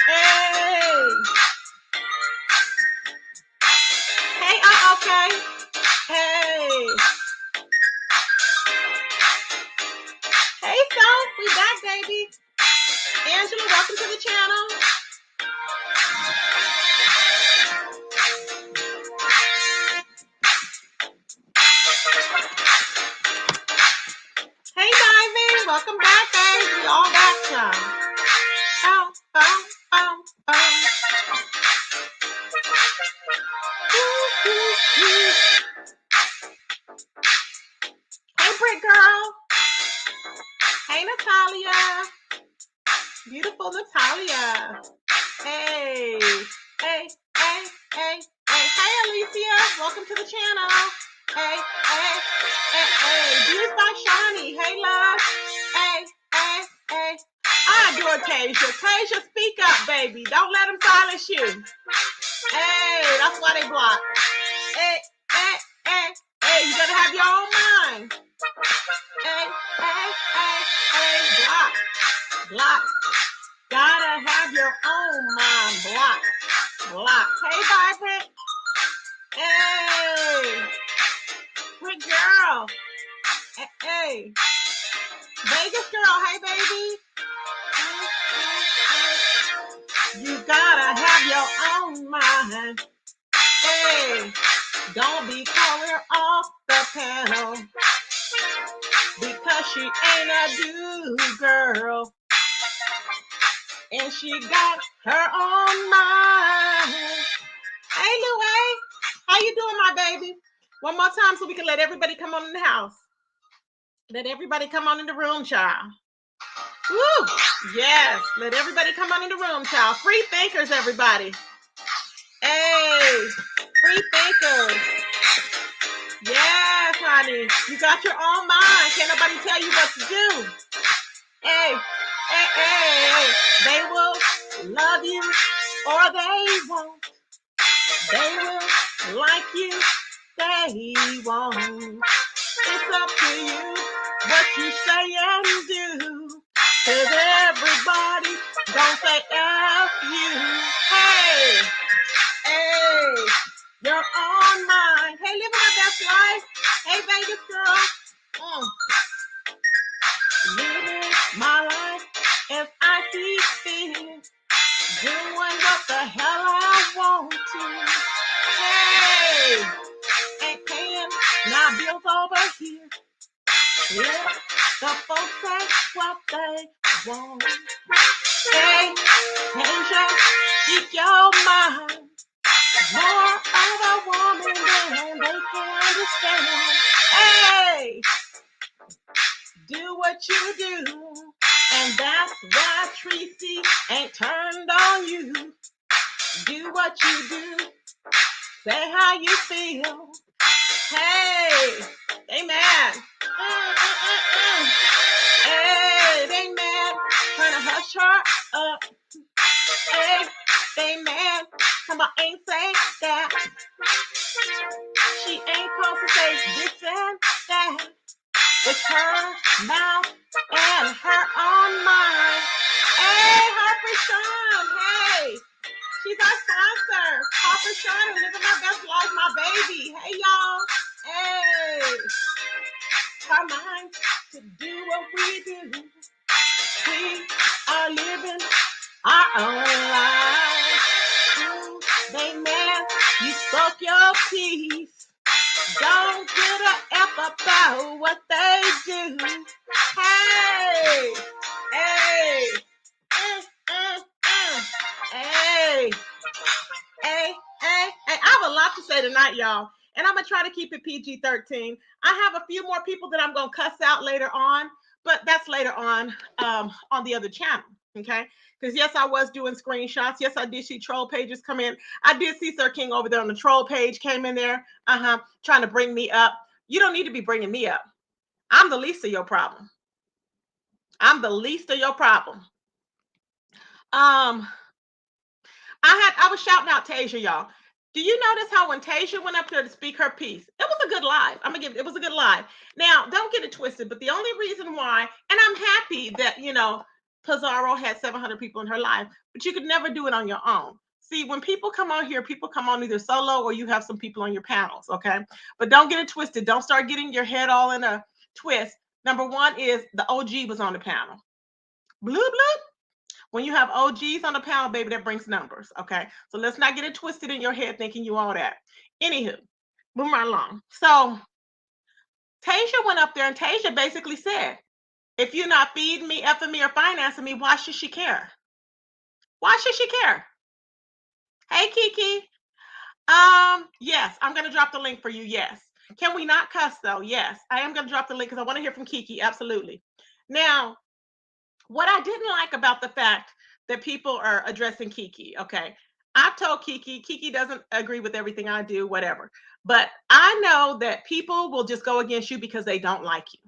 Hey. Hey, okay. Hey. Hey, so we back, baby. Angela, welcome to the channel. Hey, Diving, welcome back, guys. We all back, y'all. Bow, bow, bow, bow. Hey, Brick Girl. Hey, Natalia. Beautiful Natalia. Hey, hey, hey, hey, hey. Hey, Alicia. Welcome to the channel. Hey, hey, hey, hey. Views by Shawnee. Hey, love. Hey, hey, hey. I adore Tasia. Tasia, speak up, baby. Don't let them silence you. Hey, that's why they block. Hey, hey, hey, hey. You gotta have your own mind. Hey, hey, hey, hey. Block, block. Gotta have your own mind. Block, block. Hey, Vibrant. Hey, good girl. Hey, hey. Vegas girl. Hey, baby. You gotta have your own mind. Hey, don't be calling off the panel because she ain't a dude girl. And she got her own mind. Hey, Louie. How you doing, my baby? One more time so we can let everybody come on in the house. Let everybody come on in the room, child. Woo! Yes, let everybody come on in the room, child. Free thinkers, everybody. Hey, free thinkers. Yes, honey. You got your own mind. Can't nobody tell you what to do. Hey, hey, hey. They will love you or they won't. They will like you, they won't. It's up to you what you say and do. Cause everybody don't say F you. Hey, hey, your own mind. Hey, living my best life. Hey, Vegas girl. Living my life as I see fit. Doing what the hell I want to. Hey, ain't paying my bills over here. Let the folks say what they want. Hey, Tasia, keep your mind. More of a woman than they can understand. Hey, do what you do. And that's why Tracy ain't turned on you. Do what you do. Say how you feel. Hey, they mad. Hey, they mad. Trying to hush her up. Hey, they mad. Somebody ain't say that. She ain't supposed to say this and that. It's her mouth and her own mind. Hey, Harper Sean. Hey, she's our sponsor. Harper Sean, living my best life, my baby. Hey, y'all. Hey, her mind to do what we do. We are living our own life. They mad, you spoke your piece. Don't get a F about what they do. Hey, hey, hey, hey, hey. I have a lot to say tonight, y'all. And I'm going to try to keep it PG-13. I have a few more people that I'm going to cuss out later on, but that's later on the other channel, okay? Because, yes, I was doing screenshots. Yes, I did see troll pages come in. I did see Sir King over there on the troll page came in there, trying to bring me up. You don't need to be bringing me up. I'm the least of your problem. I'm the least of your problem. I was shouting out Tasia, y'all. Do you notice how when Tasia went up there to speak her piece, it was a good live. I'm gonna give it was a good live. Now, don't get it twisted, but the only reason why, and I'm happy that Pizarro had 700 people in her live, but you could never do it on your own. See, when people come on here, people come on either solo or you have some people on your panels, okay? But don't get it twisted. Don't start getting your head all in a twist. Number one is the OG was on the panel. Bloop bloop. When you have OGs on the panel, baby, that brings numbers. Okay. So let's not get it twisted in your head thinking you all that. Anywho, moving right along. So Tasia went up there and Tasia basically said, if you're not feeding me, effing me, or financing me, why should she care? Why should she care? Hey, Kiki. Yes, I'm gonna drop the link for you. Yes. Can we not cuss though? Yes. I am gonna drop the link because I want to hear from Kiki. Absolutely. Now, what I didn't like about the fact that people are addressing Kiki, okay, I've told Kiki doesn't agree with everything I do, whatever. But I know that people will just go against you because they don't like you.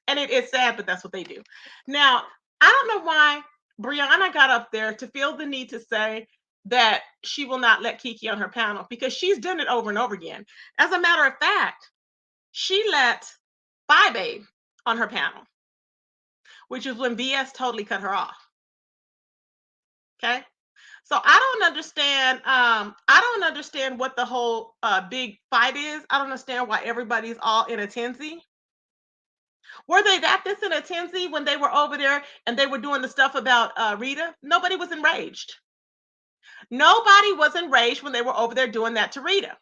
And it is sad, but that's what they do. Now, I don't know why Brianna got up there to feel the need to say that she will not let Kiki on her panel because she's done it over and over again. As a matter of fact, she let Bye Babe on her panel, which is when BS totally cut her off. Okay. So I don't understand. I don't understand what the whole big fight is. I don't understand why everybody's all in a tensy. Were they this in a tensy when they were over there and they were doing the stuff about Rita? Nobody was enraged. Nobody was enraged when they were over there doing that to Rita.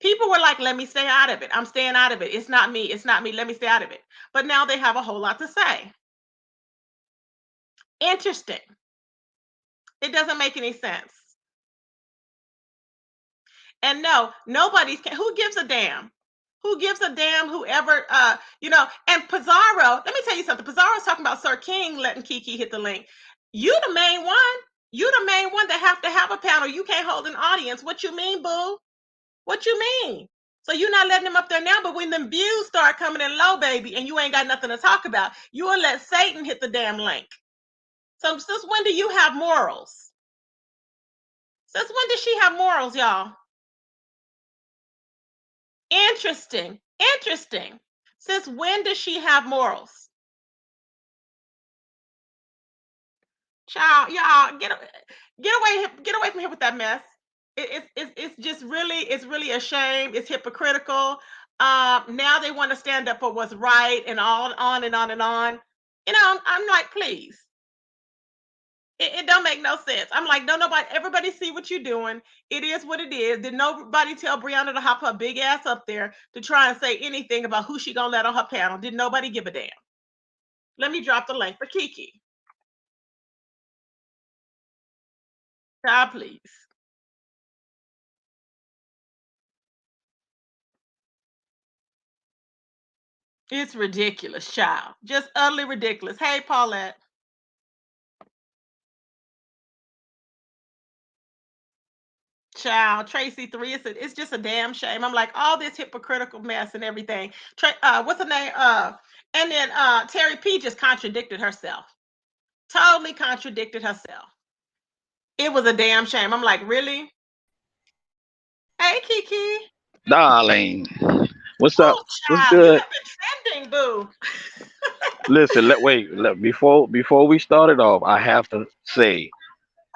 People were like, let me stay out of it. I'm staying out of it. It's not me. It's not me. Let me stay out of it. But now they have a whole lot to say. Interesting. It doesn't make any sense. And no, nobody's who gives a damn? Who gives a damn whoever and Pizarro, let me tell you something. Pizarro's talking about Sir King letting Kiki hit the link. You the main one. You the main one that have to have a panel. You can't hold an audience. What you mean, boo? What you mean? So you're not letting them up there now, but when them views start coming in low, baby, and you ain't got nothing to talk about, you will let Satan hit the damn link. So since when do you have morals? Since when does she have morals, y'all? Interesting. Interesting. Since when does she have morals? Child, y'all, get away from here with that mess. It's just really a shame. It's hypocritical. Now they want to stand up for what's right and on and on and on. I'm like, please. It don't make no sense. I'm like, no, nobody, everybody see what you're doing. It is what it is. Did nobody tell Brianna to hop her big ass up there to try and say anything about who she gonna let on her panel? Did nobody give a damn? Let me drop the link for Kiki. God, please. It's ridiculous, child. Just utterly ridiculous. Hey, Paulette. Child, Tracy 3. It's just a damn shame. I'm like, all this hypocritical mess and everything. What's her name? And then Terri P just contradicted herself. Totally contradicted herself. It was a damn shame. I'm like, really? Hey, Kiki. Darling, what's up? Oh, What's child, you good? have been trending, boo. Listen, before we started off, I have to say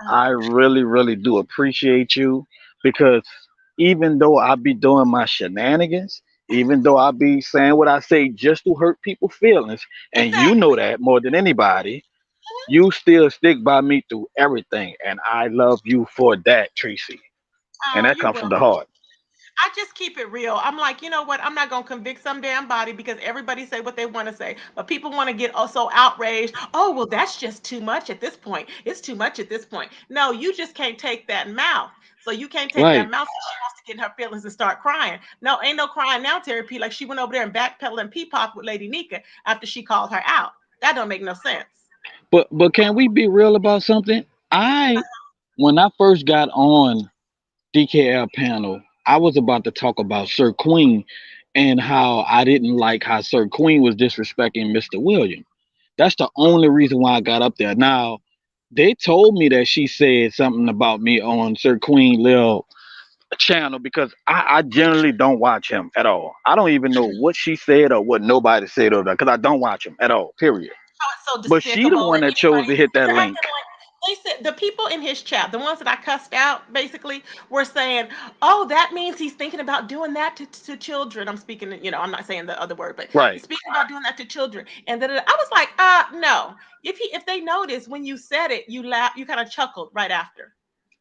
I really do appreciate you because even though I be doing my shenanigans, even though I be saying what I say just to hurt people's feelings, and you know Exactly. that more than anybody, you still stick by me through everything, and I love you for that, Tracy. And Oh, that you're comes from the welcome. heart. I just keep it real. I'm like, you know what? I'm not gonna convict some damn body because everybody say what they want to say, but people want to get so outraged. Oh, well, that's just too much at this point. It's too much at this point. No, you just can't take that mouth. So you can't take that Right. mouth. So she wants to get in her feelings and start crying. No, ain't no crying now, Terri P. Like she went over there and backpedaled and peepop with Lady Nika after she called her out. That don't make no sense. But can we be real about something? When I first got on DKL panel, I was about to talk about Sir Queen and how I didn't like how Sir Queen was disrespecting Mr. William. That's the only reason why I got up there. Now, They told me that she said something about me on Sir Queen Lil channel because I generally don't watch him at all. I don't even know what she said or what nobody said over there because I don't watch him at all. Period. Oh, it's so But she the despicable. one And that chose anybody, to hit that they're link acting like they said the people in his chat, the ones that I cussed out, basically were saying, "Oh, that means he's thinking about doing that to children." I'm speaking, I'm not saying the other word, but right he's speaking about doing that to children. And then I was like, no. If they noticed when you said it, you laugh, you kind of chuckled right after.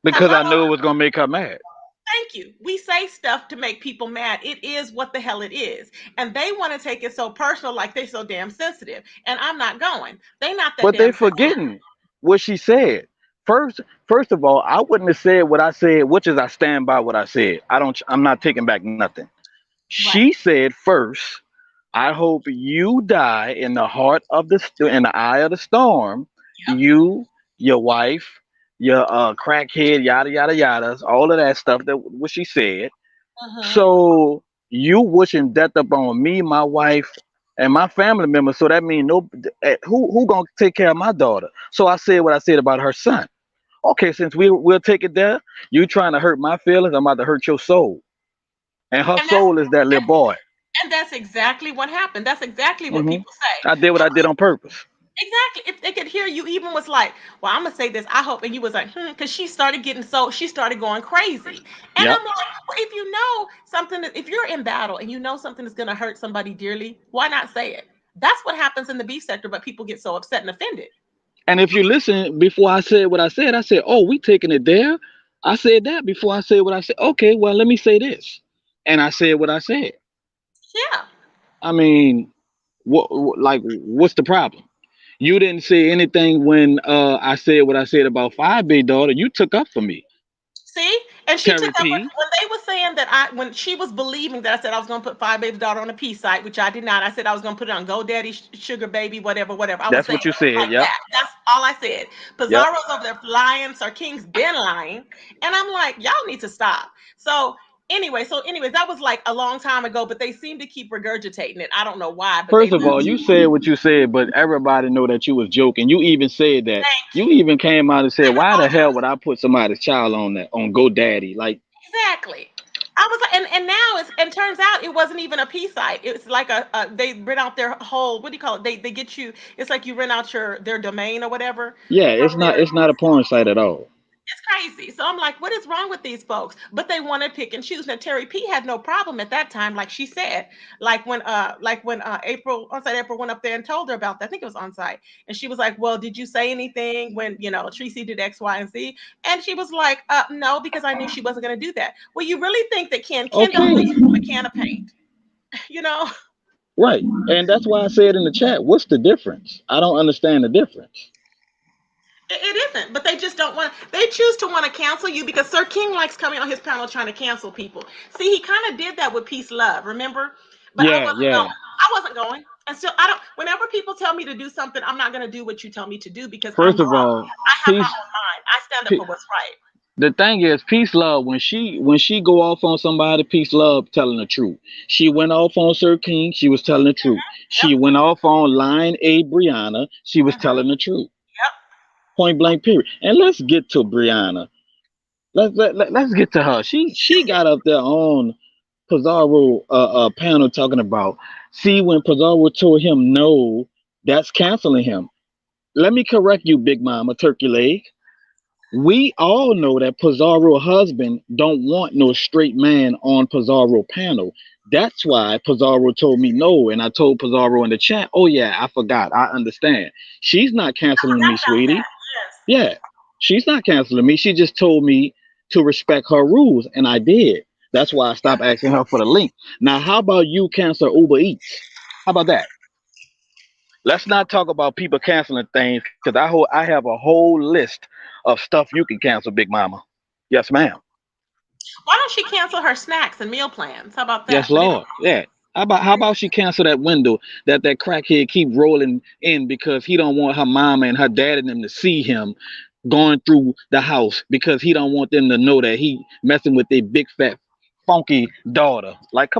because I knew Hello, it was gonna make her mad. thank you. We say stuff to make people mad. It is what the hell it is. And they want to take it so personal, like they're so damn sensitive. And I'm not going. They not that But they damn sensitive. forgetting what she said. First, first of all, I wouldn't have said what I said, which is I stand by what I said. I'm not taking back nothing. She Right. said first, I hope you die in the heart of in the eye of the storm. Yep. You, your wife, your crackhead, yada yada yada, all of that stuff that what she said. Uh-huh. So you wishing death upon me, my wife, and my family members. So that means no, who gonna take care of my daughter? So I said what I said about her son. Okay, since we'll take it there, you trying to hurt my feelings, I'm about to hurt your soul, and her And that's soul is that little boy. and that's exactly what happened. That's exactly what Hmm. people say. I did what How I did on purpose. exactly if they could hear you even was like, well, I'm gonna say this, I hope, and you was like, because she started going crazy. And Yep. I'm like, well, if you know something if you're in battle and you know something is gonna hurt somebody dearly, why not say it? That's what happens in the beef sector, but people get so upset and offended. And if you listen, before I said what I said, oh, we taking it there. I said that before I said what I said. Okay, well, let me say this, and I said what I said. Yeah. I mean, like, what's the problem? You didn't say anything when I said what I said about Five Big Daughter. You took up for me, See, and she took Terry up P. when they were saying that when she was believing that I said I was going to put Five Baby's daughter on a P site, which I did not. I said I was going to put it on GoDaddy, Sugar Baby, whatever, whatever. I was That's saying what you it said. like Yep. that. That's all I said. Yep. Pizarro's over there lying. Sir King's been lying, and I'm like, y'all need to stop. So anyways, that was like a long time ago, but they seem to keep regurgitating it. I don't know why, but they First of do. all, you said what you said, but everybody know that you was joking. You even said that. Thank You you. even came out and said, I "Why the hell apologize. would I put somebody's child on that on GoDaddy?" Like, Exactly. I was like, and now it's and turns out it wasn't even a P site. It's like a they rent out their whole, what do you call it? They get you. It's like you rent out their domain or whatever yeah, from their. it's not a porn site at all. It's crazy. So I'm like, what is wrong with these folks? But they want to pick and choose. Now Terry P had no problem at that time, like she said, like when April on site April went up there and told her about that. I think it was on site, and she was like, well, did you say anything when Tracy did X, Y, and Z? And she was like, no, because I knew she wasn't going to do that. Well, you really think that Ken don't Okay, leave from a can of paint, you know? right, and that's why I said in the chat, "What's the difference?" I don't understand the difference. It isn't, but they just don't want. They choose to want to cancel you because Sir King likes coming on his panel trying to cancel people. See, he kind of did that with Peace Love, remember? But I Yeah, wasn't going. yeah. I wasn't going. And still, I don't. Whenever people tell me to do something, I'm not going to do what you tell me to do because I'm First of grown. all, I have my peace. own mind. I stand up Pe- for what's right. the thing is, peace, love. When she go off on somebody, peace, love, telling the truth. She went off on Sir King. She was telling the truth. Yep. She went off on Line A Brianna. She was telling the truth. Yep. Point blank. Period. And let's get to Brianna. Let's get to her. She got up there on Pizarro panel talking about. See, when Pizarro told him no, that's canceling him. Let me correct you, Big Mama Turkey Leg. We all know that Pizarro husband don't want no straight man on Pizarro panel. That's why Pizarro told me no, and I told Pizarro in the chat, "Oh yeah, I forgot. I understand. She's not I canceling forgot me, about sweetie. that. Yes. Yeah, she's not canceling me. She just told me to respect her rules, and I did. That's why I stopped asking her for the link. Now, how about you cancel Uber Eats? How about that? Let's not talk about people canceling things because I have a whole list of stuff you can cancel, Big Mama. Yes, ma'am. Why don't she cancel her snacks and meal plans? How about Yes, that? But anyway, Lord. Yeah. How about she cancel that window that crackhead keep rolling in because he don't want her mama and her dad and them to see him going through the house because he don't want them to know that he messing with their big fat funky daughter. Like,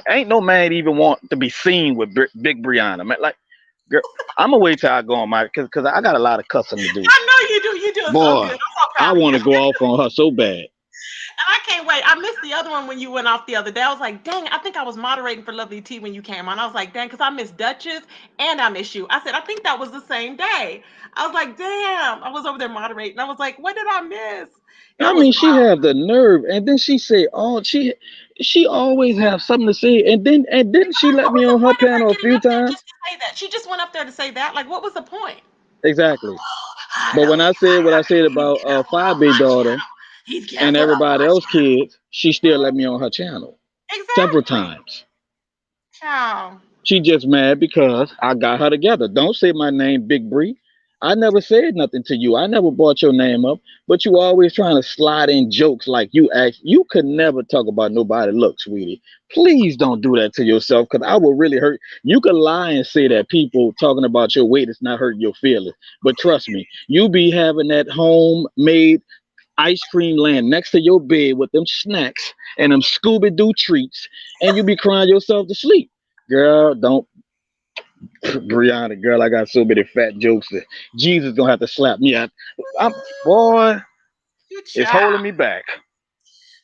ain't no man even want to be seen with Big Brianna, man. Like, girl, I'm gonna wait till I go on my because I got a lot of cussing to do. I know you're doing so good. Boy, I'm so I proud of you. want to go off on her so bad. And I can't wait. I missed the other one when you went off the other day. I was like, dang, I think I was moderating for Lovely T when you came on. I was like, dang, because I missed Duchess and I miss you. I said, I think that was the same day. I was like, damn. I was over there moderating. I was like, what did I miss? It I was mean, she wild. have the nerve, and then she say, "Oh, she always have something to say." And didn't she let What me was the on her point of her panel a getting few up there times? just to say that? She just went up there to say that. Like, what was the point? Exactly. I But know when I said what I said he's about gonna put on Five my daughter channel. He's gonna and put on everybody my else channel. kids, she still let me on her channel several Exactly. times. Child. She just mad because I got her together. Don't say my name, Big Bree. I never said nothing to you. I never brought your name up, but you always trying to slide in jokes like you act. You could never talk about nobody. Look, sweetie, please don't do that to yourself because I will really hurt. You could lie and say that people talking about your weight is not hurting your feelings, but trust me, you be having that homemade ice cream laying next to your bed with them snacks and them Scooby Doo treats, and you be crying yourself to sleep. Girl, don't Brianna, girl, I got so many fat jokes that Jesus gonna have to slap me out. Boy, Good it's child. holding me back.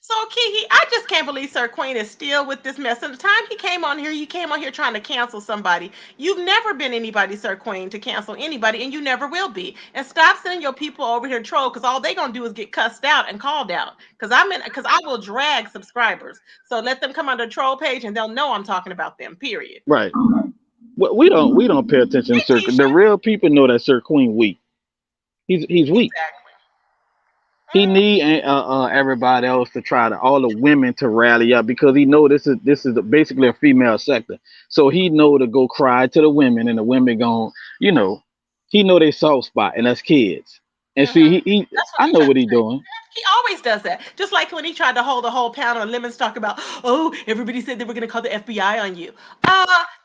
So Kiki, I just can't believe Sir Queen is still with this mess. And the time he came on here, you came on here trying to cancel somebody. You've never been anybody, Sir Queen, to cancel anybody, and you never will be. And stop sending your people over here to troll, because all they gonna do is get cussed out and called out. Because I will drag subscribers. So let them come on the troll page, and they'll know I'm talking about them. Period. Right. We don't pay attention to Hey, Sir. The Tisha. real people know that Sir Queen weak. He's weak. Exactly. He Mm, need everybody else to try to all the women to rally up because he know this is basically a female sector. So he know to go cry to the women and the women gon' you know he know they soft spot and that's kids. And see he That's what I he know tried what to he say. doing. He always does that. Just like when he tried to hold a whole panel and Lemons talk about, oh, everybody said they were going to call the FBI on you.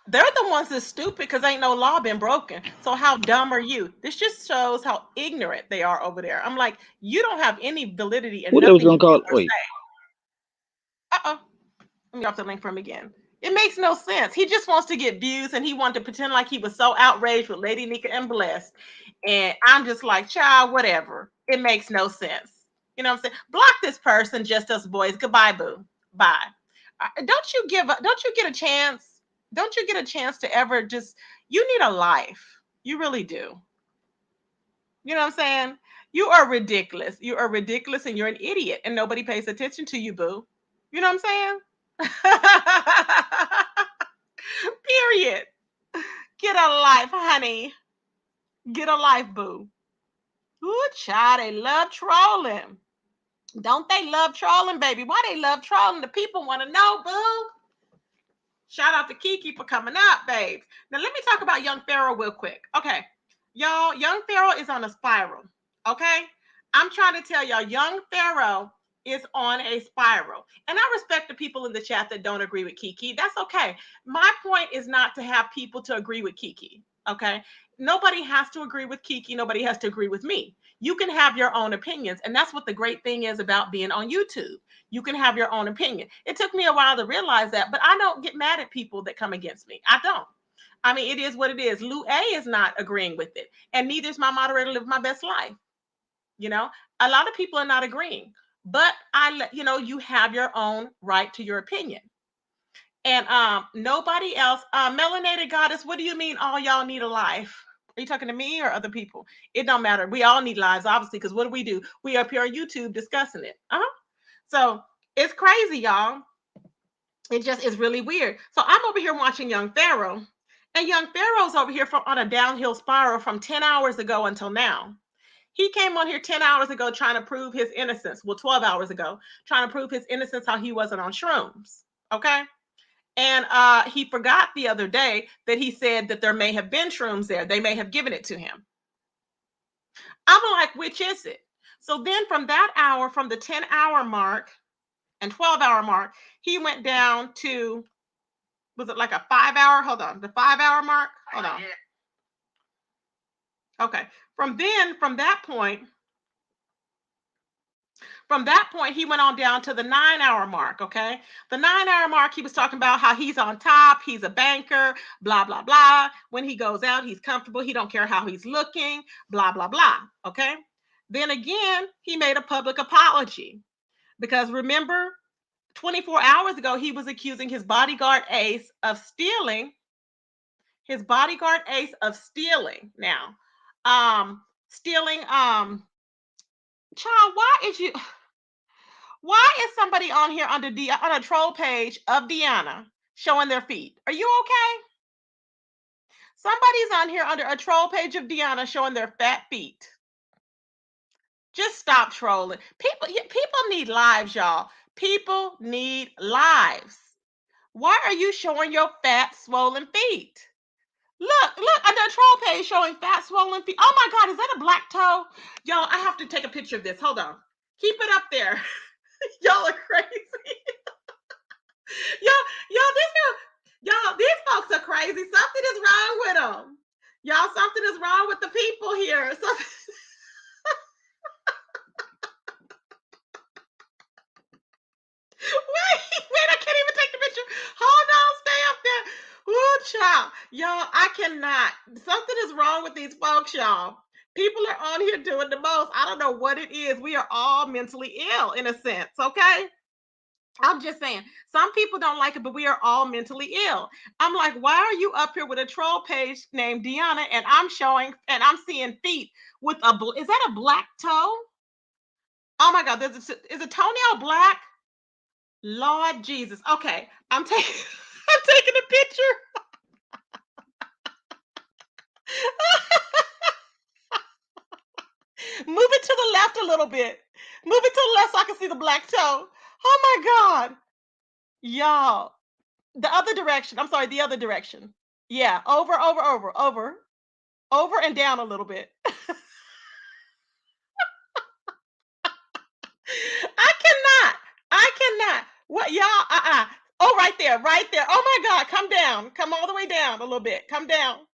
They're the ones that's stupid because ain't no law been broken. So how dumb are you? This just shows how ignorant they are over there. I'm like, you don't have any validity in Who they was nothing gonna you do call? or Wait, say. Uh-oh. Let me drop the link from him again. It makes no sense. He just wants to get views and he wanted to pretend like he was so outraged with Lady Nika and Bless. And I'm just like, child, whatever. It makes no sense. You know what I'm saying? Block this person, just us boys. Goodbye, boo. Bye. Don't you get a chance? Don't you get a chance to ever just you need a life. You really do. You know what I'm saying? You are ridiculous. You are ridiculous and you're an idiot and nobody pays attention to you, boo. You know what I'm saying? Period. Get a life, honey. Get a life, boo. Ooh, child, they love trolling. Don't they love trolling, baby? Why they love trolling? The people want to know, boo. Shout out to Kiki for coming up, babes. Now let me talk about young Pharaoh real quick. Okay. Y'all, young Pharaoh is on a spiral. Okay. I'm trying to tell y'all, young Pharaoh is on a spiral. And I respect the people in the chat that don't agree with Kiki. That's okay. My point is not to have people to agree with Kiki. Okay. Nobody has to agree with Kiki. Nobody has to agree with me. You can have your own opinions. And that's what the great thing is about being on YouTube. You can have your own opinion. It took me a while to realize that, but I don't get mad at people that come against me. I don't. I mean, it is what it is. Lou A is not agreeing with it, and neither is my moderator. Live my best life. You know, a lot of people are not agreeing, but you have your own right to your opinion. And nobody else. Melanated goddess, what do you mean? All y'all need a life? Are you talking to me or other people? It don't matter. We all need lives, obviously, because what do? We up here on YouTube discussing it. So it's crazy, y'all. It just is really weird. So I'm over here watching Young Pharaoh, and Young Pharaoh's over here on a downhill spiral from 10 hours ago until now. He came on here 10 hours ago trying to prove his innocence. Well, 12 hours ago, trying to prove his innocence how he wasn't on shrooms. Okay. And he forgot the other day that he said that there may have been shrooms there. They may have given it to him. I'm like, which is it? So then from that hour, from the 10-hour mark and 12-hour mark, he went down to, was it like a 5 hour? Hold on. The 5 hour mark? Hold on. Okay. From that point, he went on down to the 9 hour mark. Okay. The 9 hour mark, he was talking about how he's on top, he's a banker, blah, blah, blah. When he goes out, he's comfortable. He don't care how he's looking, blah, blah, blah. Okay. Then again, he made a public apology because remember, 24 hours ago, he was accusing his bodyguard Ace of stealing. His bodyguard Ace of stealing. Now, stealing. Child, why is somebody on here on a troll page of Deanna showing their feet? Are you okay? Somebody's on here under a troll page of Deanna showing their fat feet. Just stop trolling. People need lives, y'all. People need lives. Why are you showing your fat, swollen feet? Look, under a troll page showing fat, swollen feet. Oh my God, is that a black toe? Y'all, I have to take a picture of this. Hold on. Keep it up there. Y'all are crazy. Y'all, these folks are crazy. Something is wrong with them. Y'all, something is wrong with the people here. So, wait, I can't even take the picture. Hold on, stay up there. Ooh, child. Y'all, I cannot. Something is wrong with these folks, y'all. People are on here doing the most. I don't know what it is. We are all mentally ill in a sense, okay? I'm just saying, some people don't like it, but we are all mentally ill. I'm like, why are you up here with a troll page named Deanna and I'm seeing feet with is that a black toe? Oh my God, is a toenail black? Lord Jesus. Okay, I'm taking I'm taking a picture. Move it to the left a little bit. Move it to the left so I can see the black toe. Oh my God. Y'all. The other direction. I'm sorry, the other direction. Yeah, over and down a little bit. I cannot. I cannot. What y'all? Oh, right there, right there. Oh my God, come down. Come all the way down a little bit. Come down.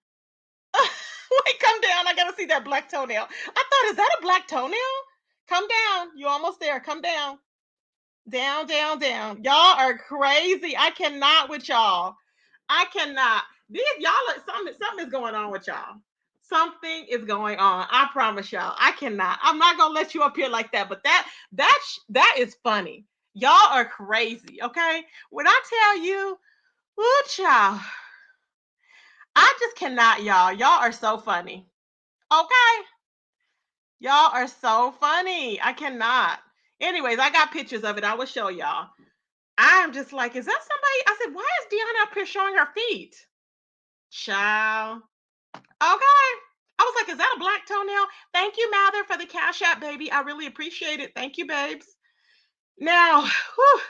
Wait, come down. I gotta see that black toenail. I thought, is that a black toenail? Come down. You're almost there. Come down. Down, down, down. Y'all are crazy. I cannot with y'all. I cannot. These y'all are something is going on with y'all. Something is going on. I promise y'all. I cannot. I'm not gonna let you up here like that. But that is funny. Y'all are crazy. Okay. When I tell you, ooh, child, I just cannot, y'all. Y'all are so funny. Okay. Y'all are so funny. I cannot. Anyways, I got pictures of it. I will show y'all. I'm just like, is that somebody? I said, why is Deanna up here showing her feet? Child. Okay. I was like, is that a black toenail? Thank you, Mather, for the Cash App, baby. I really appreciate it. Thank you, babes. Now, whew,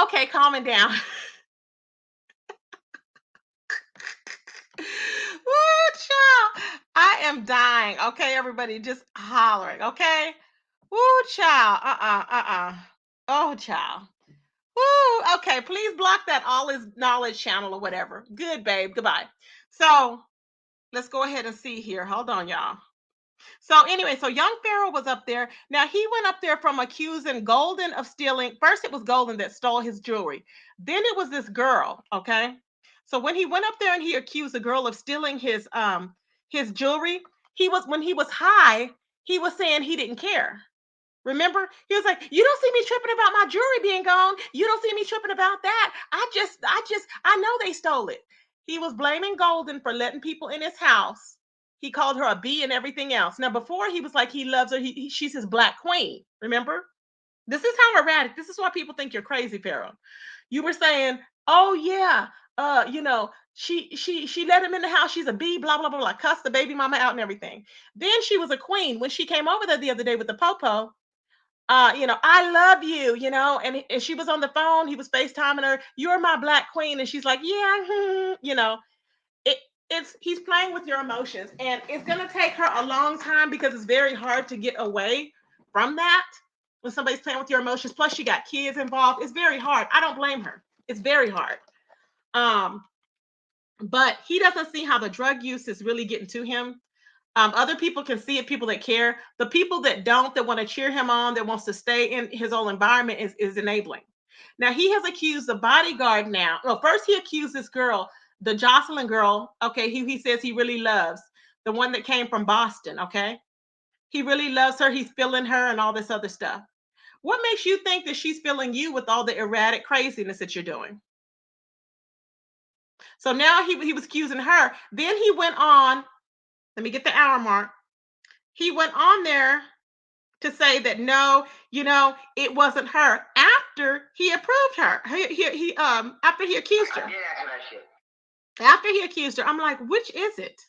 okay, calming down. Woo, child. I am dying. Okay, everybody, just hollering. Okay. Woo, child. Oh, child. Woo. Okay, please block that all is knowledge channel or whatever. Good, babe. Goodbye. So let's go ahead and see here. Hold on, y'all. So anyway, so young Pharaoh was up there. Now he went up there from accusing Golden of stealing. First, it was Golden that stole his jewelry. Then it was this girl. Okay. So when he went up there and he accused the girl of stealing his jewelry, he was when he was high, he was saying he didn't care. Remember? He was like, you don't see me tripping about my jewelry being gone. You don't see me tripping about that. I know they stole it. He was blaming Golden for letting people in his house. He called her a bee and everything else. Now, before he was like, he loves her. She's his black queen. Remember? This is how erratic. This is why people think you're crazy, Pharaoh. You were saying, oh yeah, she let him in the house. She's a bee, blah blah blah, blah. Cussed the baby mama out and everything. Then she was a queen when she came over there the other day with the popo. I love you, and she was on the phone. He was FaceTiming her. You're my black queen, and she's like, yeah, it. It's he's playing with your emotions, and it's gonna take her a long time because it's very hard to get away from that when somebody's playing with your emotions. Plus, she got kids involved. It's very hard. I don't blame her. It's very hard. Um, but he doesn't see how the drug use is really getting to him. Other people can see it, people that care. The people that don't, that want to cheer him on, that wants to stay in his own environment is enabling. Now, he has accused the bodyguard now. Well, first he accused this girl, the Jocelyn girl, okay, he says he really loves, the one that came from Boston, okay? He really loves her. He's feeling her and all this other stuff. What makes you think that she's feeling you with all the erratic craziness that you're doing? So now he was accusing her. Then he went on, let me get the hour mark. He went on there to say that no, it wasn't her after he approved her. After he accused her. After he accused her, I'm like, which is it?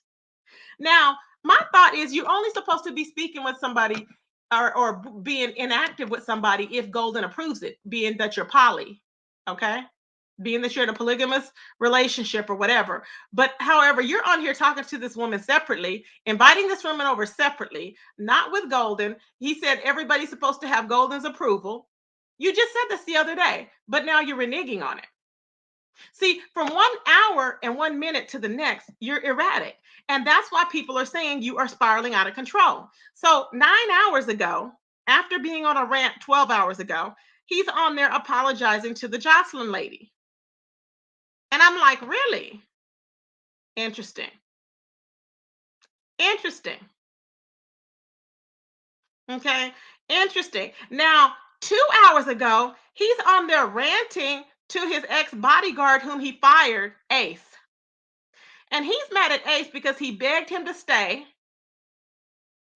Now, my thought is you're only supposed to be speaking with somebody or being inactive with somebody if Golden approves it, being that you're poly, okay? Being that you're in a polygamous relationship or whatever. But however, you're on here talking to this woman separately, inviting this woman over separately, not with Golden. He said everybody's supposed to have Golden's approval. You just said this the other day, but now you're reneging on it. See, from 1 hour and 1 minute to the next, you're erratic. And that's why people are saying you are spiraling out of control. So 9 hours ago, after being on a rant 12 hours ago, he's on there apologizing to the Jocelyn lady. And I'm like, really? Interesting. Interesting. Okay. Interesting. Now, 2 hours ago, he's on there ranting to his ex-bodyguard whom he fired, Ace. And he's mad at Ace because he begged him to stay.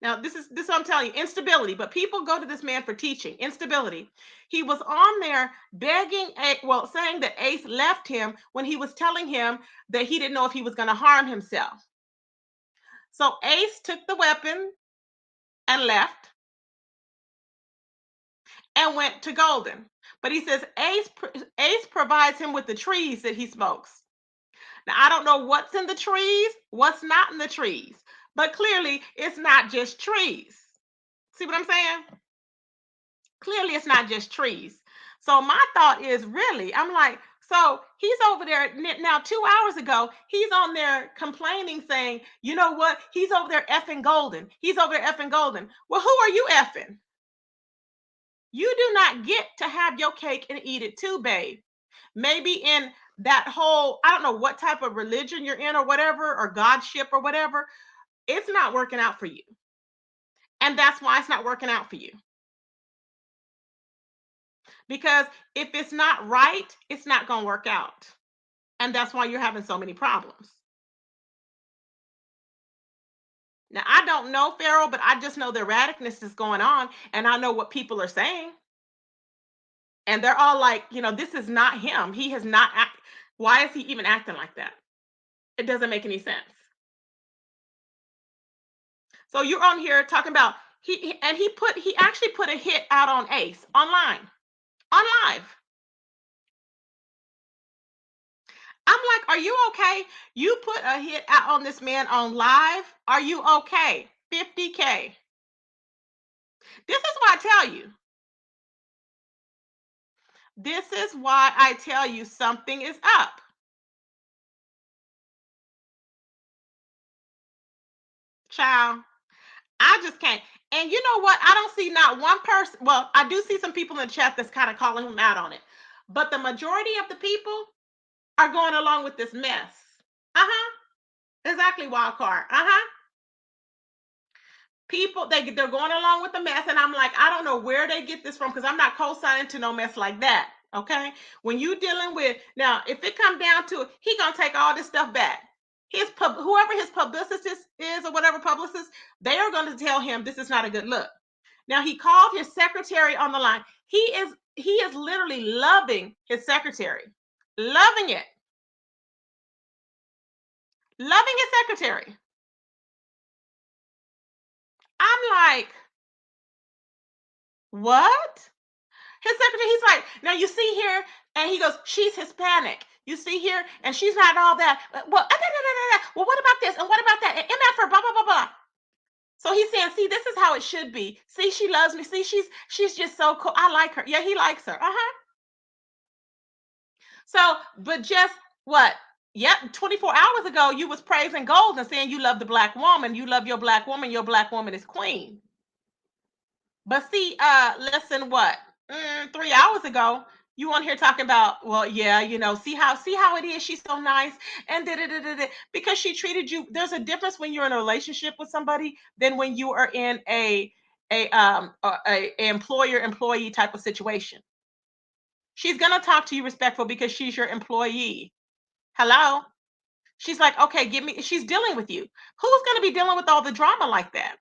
Now, this is what I'm telling you, instability. But people go to this man for teaching, instability. He was on there begging, saying that Ace left him when he was telling him that he didn't know if he was going to harm himself. So Ace took the weapon and left and went to Golden. But he says Ace provides him with the trees that he smokes. Now, I don't know what's in the trees, what's not in the trees, but clearly it's not just trees. See what I'm saying? Clearly it's not just trees. So my thought is really, I'm like, so he's over there now 2 hours ago, he's on there complaining, saying, you know what? He's over there effing Golden. He's over there effing Golden. Well, who are you effing? You do not get to have your cake and eat it too, babe. Maybe in that whole, I don't know what type of religion you're in or whatever, or godship or whatever, it's not working out for you. And that's why it's not working out for you. Because if it's not right, it's not going to work out. And that's why you're having so many problems. Now, I don't know Pharaoh, but I just know the erraticness is going on, and I know what people are saying. And they're all like, this is not him. He has not why is he even acting like that? It doesn't make any sense. So you're on here talking about he actually put a hit out on Ace online, on live. I'm like, are you okay? You put a hit out on this man on live. Are you okay? 50K. This is why I tell you. This is why I tell you something is up. Child, I just can't. And you know what? I don't see not one person. Well, I do see some people in the chat that's kind of calling him out on it. But the majority of the people are going along with this mess. Uh-huh. Exactly, wild card. Uh-huh. People, they're going along with the mess. And I'm like, I don't know where they get this from, because I'm not co-signing to no mess like that. Okay. When you dealing with, now, if it comes down to it, he gonna take all this stuff back. Whoever his publicist is or whatever publicist, they are going to tell him this is not a good look. Now, he called his secretary on the line. He is literally loving his secretary, loving it, loving his secretary. I'm like, what? His secretary, he's like, now you see here, and he goes, she's Hispanic. You see here, and she's not all that. Well, well, what about this? And what about that? And MF, blah, blah, blah, blah. So he's saying, see, this is how it should be. See, she loves me. See, she's just so cool. I like her. Yeah, he likes her. Uh-huh. So, but just what? Yep, 24 hours ago, you was praising Gold and saying you love the black woman. You love your black woman is queen. But see, listen, what? 3 hours ago, You on here talking about, well, yeah, see how it is. She's so nice, and da, da, da, da, da, because she treated you. There's a difference when you're in a relationship with somebody than when you are in a employer employee type of situation. She's gonna talk to you respectful because she's your employee. Hello. She's like, okay, give me. She's dealing with you. Who's gonna be dealing with all the drama like that?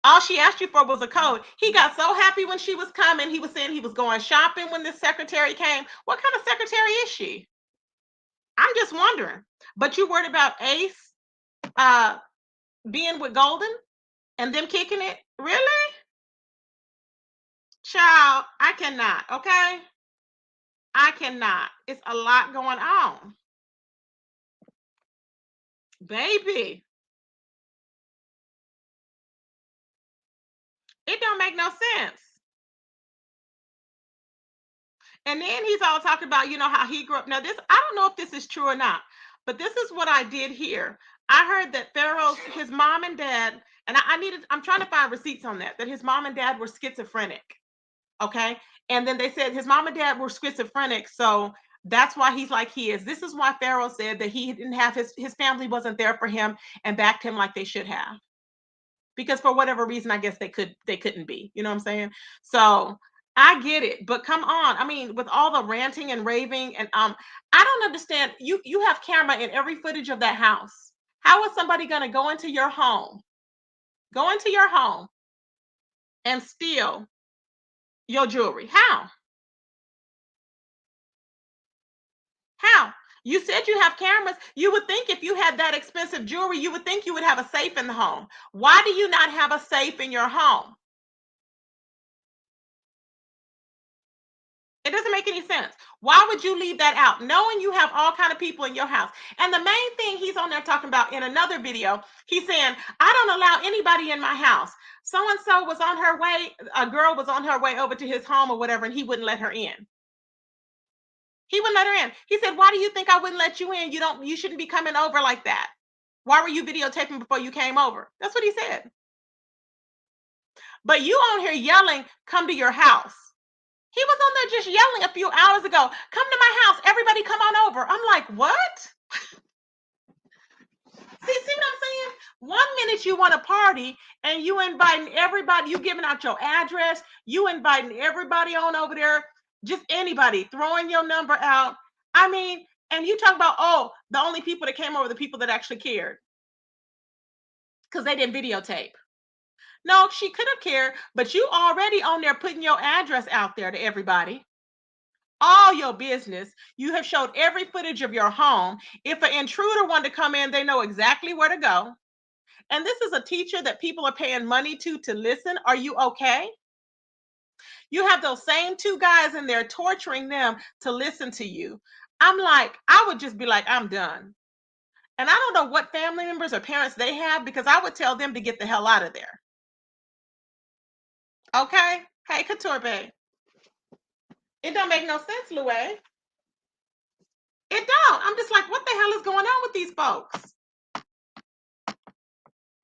All she asked you for was a code. He got so happy when she was coming. He was saying he was going shopping when this secretary came. What kind of secretary is she? I'm just wondering. But you worried about Ace uh being with Golden and them kicking it? Really? Child, I cannot, okay? I cannot. It's a lot going on. Baby, it don't make no sense. And then he's all talking about, how he grew up. Now, this, I don't know if this is true or not, but this is what I did hear. I heard that Pharaoh's, his mom and dad, and I'm trying to find receipts on that his mom and dad were schizophrenic. Okay. And then they said his mom and dad were schizophrenic. So that's why he's like he is. This is why Pharaoh said that he didn't have his family wasn't there for him and backed him like they should have, because for whatever reason, I guess they couldn't be. You know what I'm saying? So I get it, but come on. I mean, with all the ranting and raving, and I don't understand. You have camera in every footage of that house. How is somebody gonna go into your home and steal your jewelry? How? You said you have cameras. You would think if you had that expensive jewelry, you would think you would have a safe in the home. Why do you not have a safe in your home? It doesn't make any sense. Why would you leave that out, knowing you have all kind of people in your house? And the main thing he's on there talking about in another video, he's saying, I don't allow anybody in my house. So and so was on her way, a girl was on her way over to his home or whatever, and he wouldn't let her in. He wouldn't let her in. He said, why do you think I wouldn't let you in? You shouldn't be coming over like that. Why were you videotaping before you came over? That's what he said. But you on here yelling, come to your house. He was on there just yelling a few hours ago, come to my house, everybody come on over. I'm like, what? See what I'm saying? One minute you want to party and you inviting everybody, you giving out your address, you inviting everybody on over there, just anybody, throwing your number out. I mean, and you talk about, oh, the only people that came over, the people that actually cared, because they didn't videotape. No, she could have cared, but you already on there putting your address out there to everybody. All your business. You have showed every footage of your home. If an intruder wanted to come in, they know exactly where to go. And this is a teacher that people are paying money to listen. Are you okay? You have those same two guys in there torturing them to listen to you. I'm like, I would just be like, I'm done. And I don't know what family members or parents they have, because I would tell them to get the hell out of there. Okay? Hey, Couture Bay. It don't make no sense, Louie. It don't. I'm just like, what the hell is going on with these folks?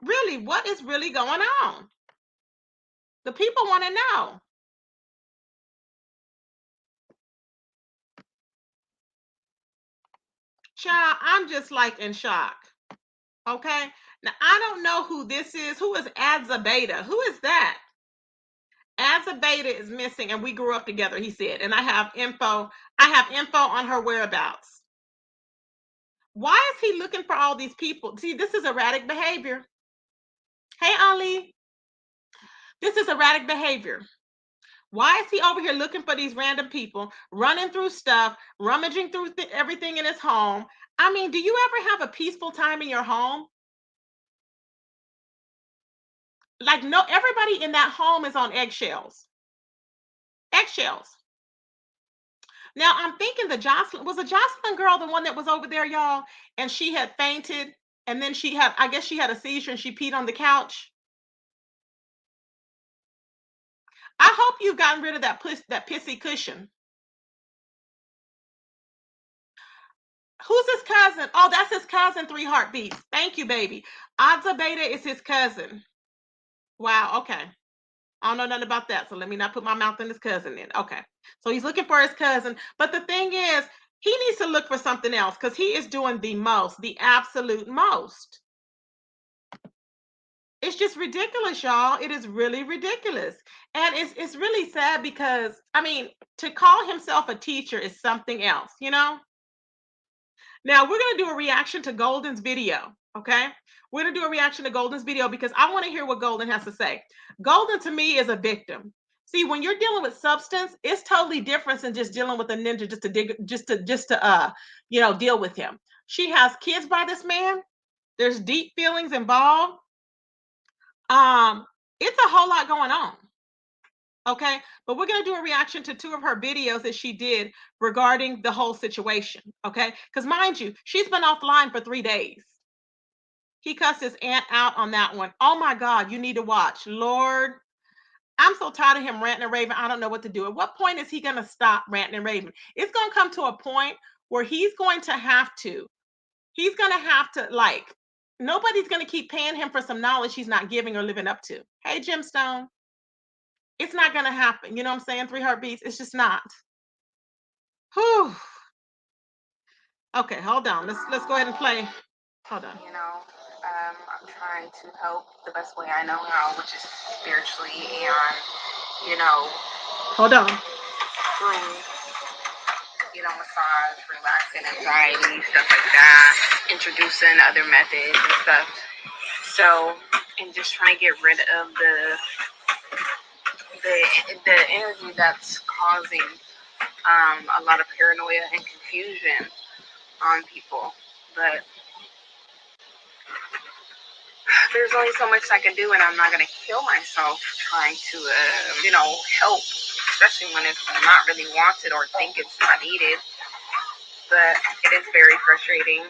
Really, what is really going on? The people want to know. Child, I'm just like in shock. Okay. Now I don't know who this is. Who is Adzabeta? Who is that? Adzabeta is missing, and we grew up together, he said. And I have info. I have info on her whereabouts. Why is he looking for all these people? See, this is erratic behavior. Hey, Ali. This is erratic behavior. Why is he over here looking for these random people, running through stuff, rummaging through everything in his home? I mean, do you ever have a peaceful time in your home? Like, no, everybody in that home is on eggshells. Eggshells. Now, I'm thinking was a Jocelyn girl the one that was over there, y'all? And she had fainted, and then I guess she had a seizure and she peed on the couch. I hope you've gotten rid of that pissy cushion. Who's his cousin? Oh, that's his cousin, Three Heartbeats. Thank you, baby. Adza Beta is his cousin. Wow, okay. I don't know nothing about that, so let me not put my mouth in his cousin then. Okay. So he's looking for his cousin. But the thing is, he needs to look for something else because he is doing the most, the absolute most. It's just ridiculous, y'all. It is really ridiculous. And it's really sad because, I mean, to call himself a teacher is something else, you know? Now we're gonna do a reaction to Golden's video. Okay, we're gonna do a reaction to Golden's video because I want to hear what Golden has to say. Golden to me is a victim. See, when you're dealing with substance, it's totally different than just dealing with a ninja just to dig, just to deal with him. She has kids by this man. There's deep feelings involved. Um, it's a whole lot going on. Okay, but we're going to do a reaction to two of her videos that she did regarding the whole situation. Okay, because mind you, she's been offline for 3 days. He cussed his aunt out on that one. Oh my God, you need to watch. Lord, I'm so tired of him ranting and raving. I don't know what to do. At what point is he going to stop ranting and raving? It's going to come to a point where he's going to have to, like, nobody's going to keep paying him for some knowledge he's not giving or living up to. Hey, Gemstone, it's not going to happen. You know what I'm saying? 3 heartbeats. It's just not. Whew. Okay, hold on. Let's go ahead and play. Hold on. I'm trying to help the best way I know how, which is spiritually and, Hold on. through, massage, relaxing, anxiety, stuff like that, introducing other methods and stuff. So, and just trying to get rid of the energy that's causing a lot of paranoia and confusion on people. But there's only so much I can do, and I'm not going to kill myself trying to, help, especially when it's not really wanted or think it's not needed. But it is very frustrating.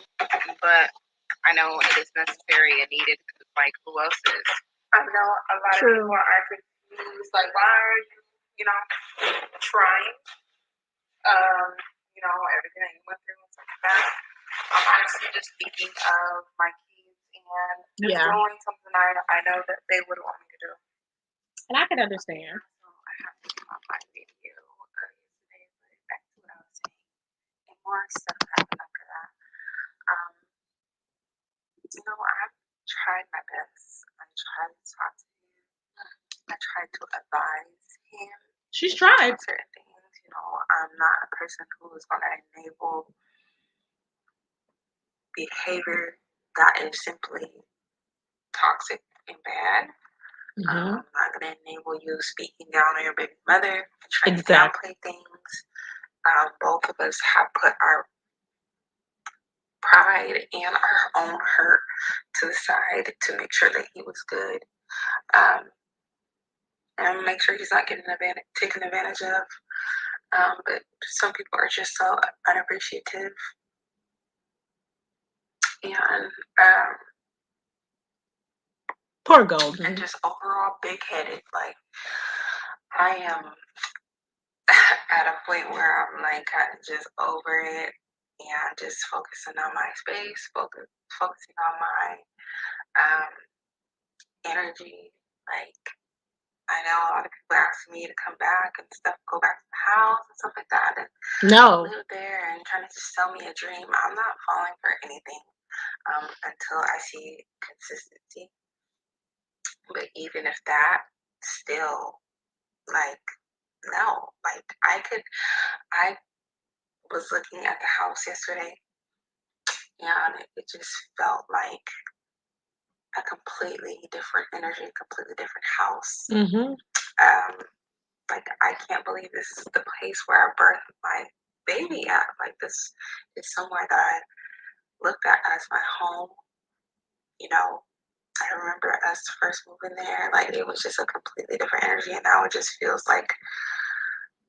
But I know it is necessary and needed because, like, who else is? I know a lot of people are confused. Like, why are you, trying? Everything I went through and stuff like that. I'm honestly just thinking of my kids and just doing something I know that they would want me to do. And I can understand. So I have to do my video yesterday, but back to what I was saying. And more stuff happened after that. I've tried my best. I tried to talk to him. I tried to advise him. She's tried certain things. I'm not a person who is going to enable behavior that is simply toxic and bad. I'm not going to enable you speaking down on your baby mother, trying to downplay things. Both of us have put our pride and our own hurt to the side to make sure that he was good. And make sure he's not getting taken advantage of. But some people are just so unappreciative. And poor Golden. And just overall big-headed. Like, I am at a point where I'm like kind of just over it and just focusing on my space, focusing on my energy. Like, I know a lot of people ask me to come back and stuff, go back to the house and stuff like that, and live there and trying to just sell me a dream. I'm not falling for anything until I see consistency. But even if that, still, like, no. Like, I was looking at the house yesterday, and it just felt like a completely different energy, a completely different house. Like, I can't believe this is the place where I birthed my baby at. Like, this is somewhere that I looked at as my home. I remember us first moving there. Like, it was just a completely different energy, and now it just feels like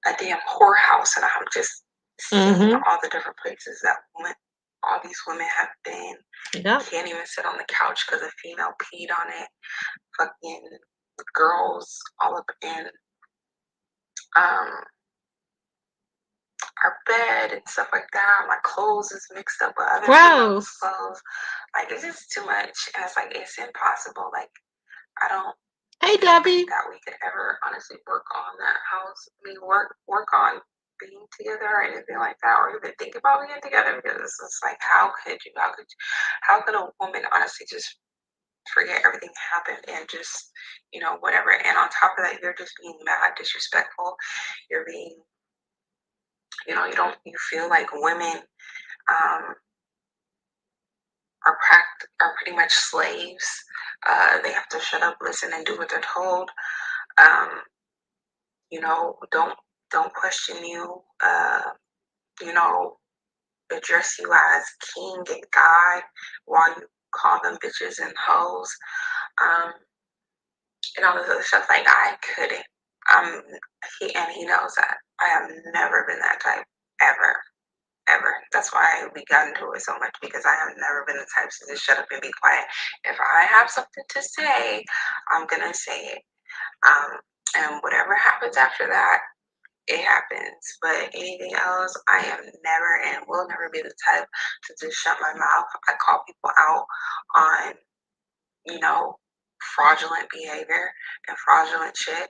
a damn whorehouse, and I'm just seeing all the different places that all these women have been. Can't even sit on the couch because a female peed on it. Fucking girls all up in our bed and stuff like that. My clothes is mixed up with other people's clothes. Like, it's just too much. And it's like, it's impossible. Like, I don't Hey, Debbie. That we could ever honestly work on that house. I mean, work on being together or anything like that, or even think about being together, because it's like, how could a woman honestly just forget everything happened and just, whatever. And on top of that, you're just being mad, disrespectful. You're being, you feel like women are pretty much slaves. They have to shut up, listen, and do what they're told. Don't question you. Address you as king and god while you call them bitches and hoes. And all this other stuff. Like, I couldn't. He knows that. I have never been that type, ever. Ever. That's why we got into it so much, because I have never been the type to just shut up and be quiet. If I have something to say, I'm gonna say it. And whatever happens after that, it happens. But anything else, I am never and will never be the type to just shut my mouth. I call people out on, fraudulent behavior and fraudulent shit.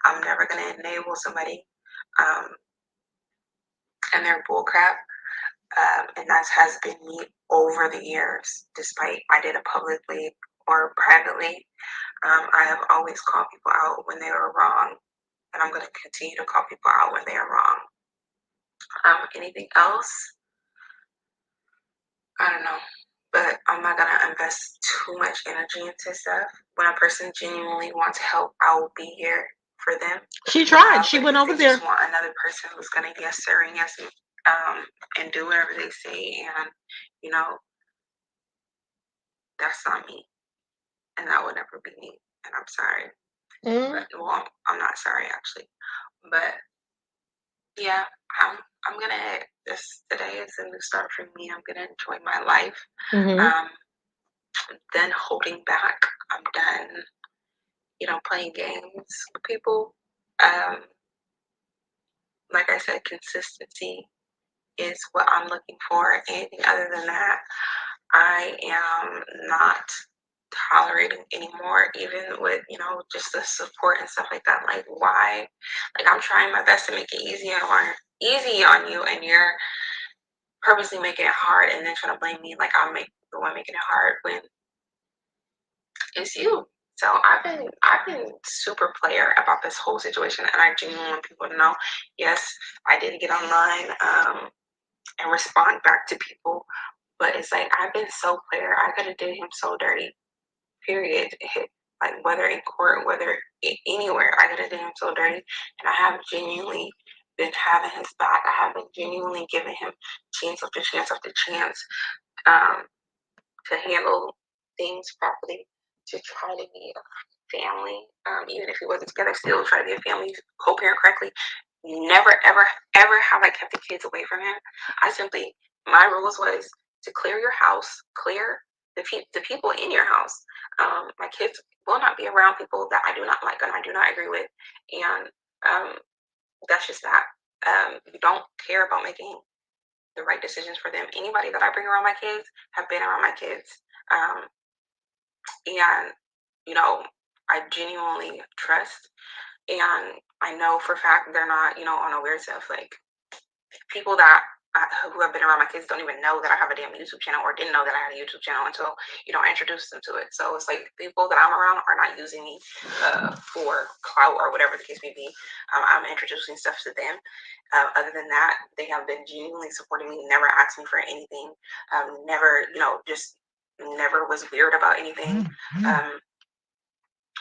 I'm never gonna enable somebody and their bullcrap. And that has been me over the years, despite I did it publicly or privately. I have always called people out when they were wrong, and I'm going to continue to call people out when they are wrong. Anything else? I don't know, but I'm not going to invest too much energy into stuff. When a person genuinely wants help, I will be here for them. She tried. She went over there. Just want another person who's going to yes sir and yes and do whatever they say, and that's not me, and that would never be me, and I'm sorry. But, well, I'm not sorry actually, but yeah, I'm gonna. Today is a new start for me. I'm gonna enjoy my life. Then holding back. I'm done. Playing games with people. Like I said, consistency is what I'm looking for. Anything other than that, I am not tolerating anymore, even with just the support and stuff like that. Like, why? Like, I'm trying my best to make it easy on you, and you're purposely making it hard, and then trying to blame me like I'm the one making it hard when it's you. So I've been super player about this whole situation, and I genuinely want people to know, yes, I did get online and respond back to people, but it's like, I've been so player. I could have did him so dirty, period. Like, whether in court, whether anywhere, I could have done him so dirty, and I have genuinely been having his back. I have been genuinely giving him chance after chance after chance to handle things properly, to try to be a family, even if he wasn't together, still try to be a family, co-parent correctly. Never, ever, ever have I kept the kids away from him. My rules was to clear your house, clear the people in your house. My kids will not be around people that I do not like and I do not agree with, and that's just that. You don't care about making the right decisions for them. Anybody that I bring around my kids have been around my kids, and I genuinely trust, and I know for a fact they're not on a weird stuff. Like, people that who have been around my kids don't even know that I have a damn YouTube channel, or didn't know that I had a YouTube channel until I introduced them to it. So it's like, people that I'm around are not using me for clout or whatever the case may be. I'm introducing stuff to them. Other than that, they have been genuinely supporting me, never asked me for anything, never just never was weird about anything.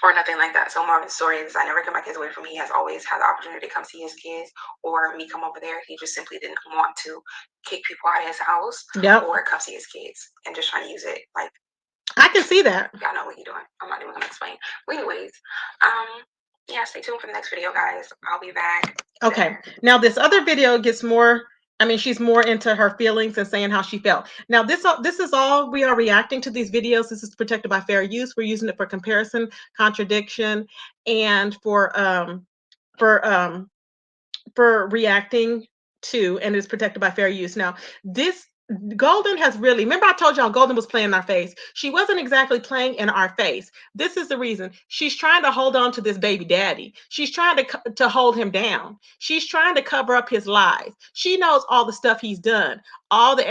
Or nothing like that. So more of the story is, I never get my kids away from me. He has always had the opportunity to come see his kids, or me come over there. He just simply didn't want to kick people out of his house, or come see his kids, and just trying to use it. Like, I can see that. Y'all know what you're doing. I'm not even gonna explain. But anyways, yeah, stay tuned for the next video, guys. I'll be back. Okay. Now this other video gets more. I mean, she's more into her feelings and saying how she felt. Now, this is all we are reacting to these videos. This is protected by fair use. We're using it for comparison, contradiction, and for reacting to, and is protected by fair use. Now, this Golden has really, remember I told y'all Golden was playing in our face. She wasn't exactly playing in our face. This is the reason. She's trying to hold on to this baby daddy. She's trying to hold him down. She's trying to cover up his lies. She knows all the stuff he's done. All the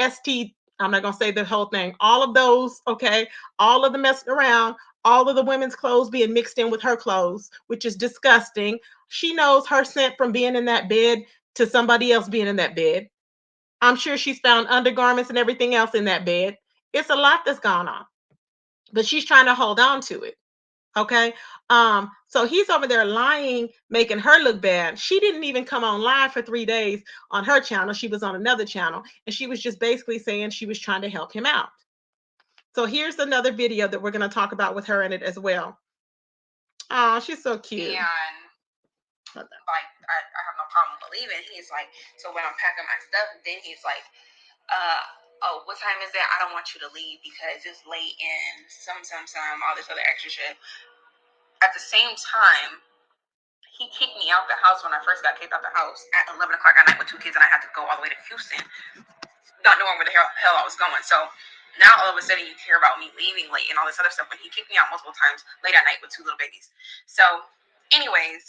I'm not going to say the whole thing. All of those, okay? All of the messing around, all of the women's clothes being mixed in with her clothes, which is disgusting. She knows her scent from being in that bed to somebody else being in that bed. I'm sure she's found undergarments and everything else in that bed. It's a lot that's gone on, but she's trying to hold on to it. Okay. So he's over there lying, making her look bad. She didn't even come on live for 3 days on her channel. She was on another channel, and she was just basically saying she was trying to help him out. So here's another video that we're going to talk about with her in it as well. Oh, she's so cute. And like, I have no problem believing. He's like, so when I'm packing my stuff, then he's like, oh, what time is it? I don't want you to leave because it's late and some, all this other extra shit. At the same time, he kicked me out the house when I first got kicked out the house at 11 o'clock at night with 2 kids, and I had to go all the way to Houston, not knowing where the hell I was going. So now all of a sudden you care about me leaving late and all this other stuff when he kicked me out multiple times late at night with 2 little babies. So anyways,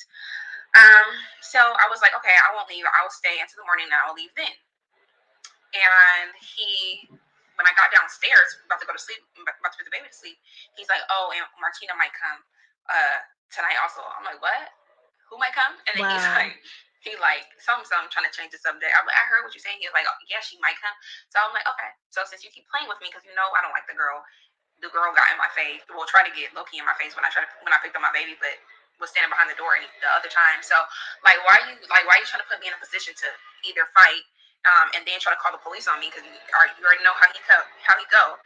so I was like, okay, I won't leave. I will stay into the morning and I'll leave then. And when I got downstairs, about to go to sleep, about to put the baby to sleep, he's like, oh, and Martina might come tonight also. I'm like, what? Who might come? And then Wow. he something trying to change the subject. I'm like, I heard what you're saying. He's like, oh, yeah, she might come. So I'm like, okay. So since you keep playing with me, because you know I don't like the girl got in my face. Well, try to get Loki in my face when I picked up my baby, but was standing behind the door the other time. So why are you trying to put me in a position to either fight and then try to call the police on me because you already know how he go.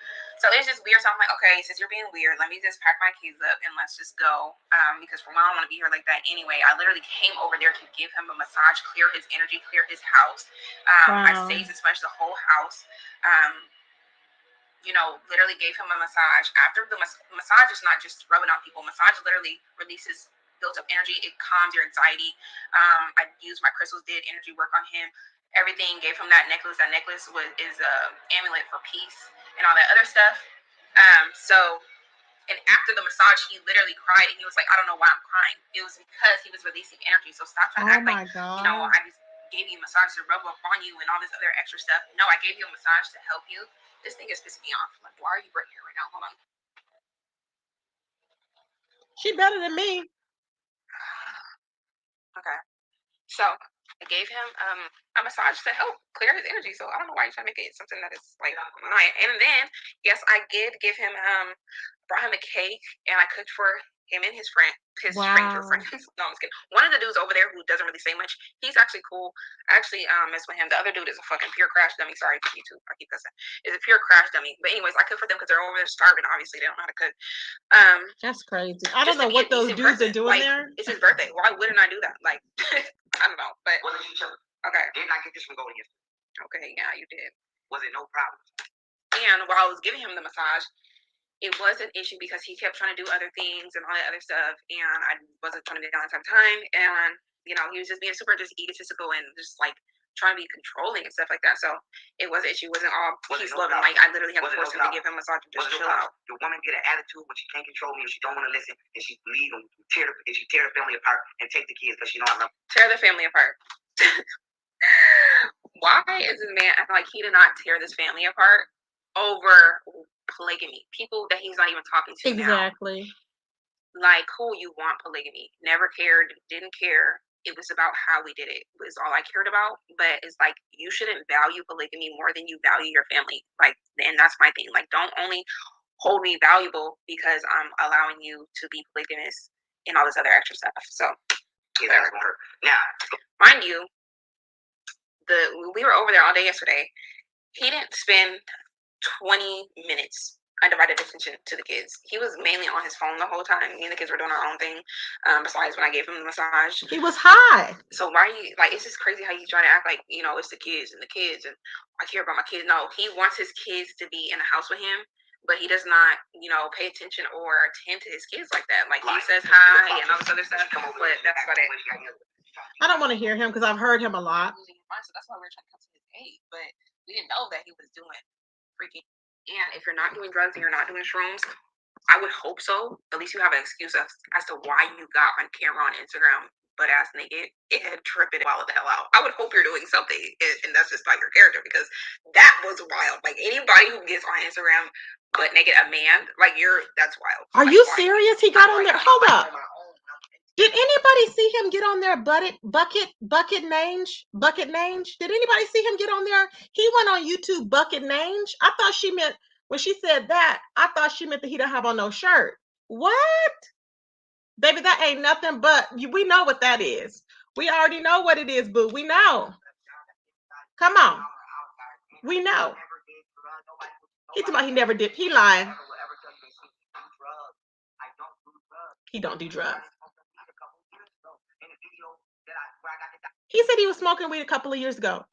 So it's just weird. So I'm like, okay, since you're being weird, let me just pack my kids up and let's just go. Because for one, I don't want to be here like that anyway. I literally came over there to give him a massage, clear his energy, clear his house. Wow. I saved and smudged the whole house. Literally gave him a massage. After the massage is not just rubbing on people. Massage literally releases built up energy. It calms your anxiety. I used my crystals, did energy work on him. Everything, gave him that necklace. That necklace is a amulet for peace and all that other stuff. And after the massage, he literally cried and he was like, I don't know why I'm crying. It was because he was releasing energy. So stop trying to act like, I just gave you a massage to rub up on you and all this other extra stuff. No, I gave you a massage to help you. This thing is pissing me off. Like, why are you right here right now? Hold on. She better than me. Okay. So I gave him a massage to help clear his energy. So I don't know why you're trying to make it something that is like night. And then yes, I did give him brought him a cake and I cooked for him and his stranger friend. No, I'm just kidding. One of the dudes over there who doesn't really say much, he's actually cool. I actually mess with him. The other dude is a fucking pure crash dummy. Sorry, YouTube, I keep cussing. Is a pure crash dummy. But anyways, I cook for them because they're over there starving. Obviously, they don't know how to cook. That's crazy. I don't know what those dudes are doing there. It's his birthday. Why wouldn't I do that? Like, I don't know. But okay. Didn't I get this from Golden yesterday? Okay, yeah, you did. Was it no problem? And while I was giving him the massage, it was an issue because he kept trying to do other things and all that other stuff, and I wasn't trying to be on time. And he was just being super just egotistical and just like trying to be controlling and stuff like that. So it was an issue. It wasn't all peace, love, and like I literally had to force him to give him a massage and just chill out. The woman get an attitude when she can't control me, or she don't want to listen, and she leave them, tear the family apart and take the kids because she know I love them. Tear the family apart. Why is this man acting like he did not tear this family apart over polygamy? People that he's not even talking to now. Exactly. Like, cool, you want polygamy. Never cared, didn't care. It was about how we did it. It was all I cared about. But it's like, you shouldn't value polygamy more than you value your family. Like, and that's my thing. Like, don't only hold me valuable because I'm allowing you to be polygamous and all this other extra stuff. So, yeah, now, mind you, we were over there all day yesterday. He didn't spend 20 minutes undivided attention to the kids. He was mainly on his phone the whole time. Me and the kids were doing our own thing. Besides when I gave him the massage. He was high. So why are you like? It's just crazy how you try to act like it's the kids and I care about my kids. No, he wants his kids to be in the house with him, but he does not pay attention or attend to his kids like that. Like he says hi and all this other stuff, but that's about it. I don't want to hear him because I've heard him a lot. So that's why we're trying to come to his aid, but we didn't know that he was doing freaking. And if you're not doing drugs and you're not doing shrooms, I would hope so. At least you have an excuse as to why you got on camera on Instagram butt ass naked and tripping wild the hell out. I would hope you're doing something, and that's just about your character, because that was wild. Like, anybody who gets on Instagram butt naked, a man, like, that's wild. Are you serious? He got on there. Hold up. Did anybody see him get on there bucket mange? Did anybody see him get on there? He went on YouTube bucket mange. I thought she meant, when she said that, I thought she meant that he don't have on no shirt. What? Baby, that ain't nothing but, we know what that is. We already know what it is, boo. We know. Come on. We know. He's about he never did. He lying. He don't do drugs. He said he was smoking weed a couple of years ago.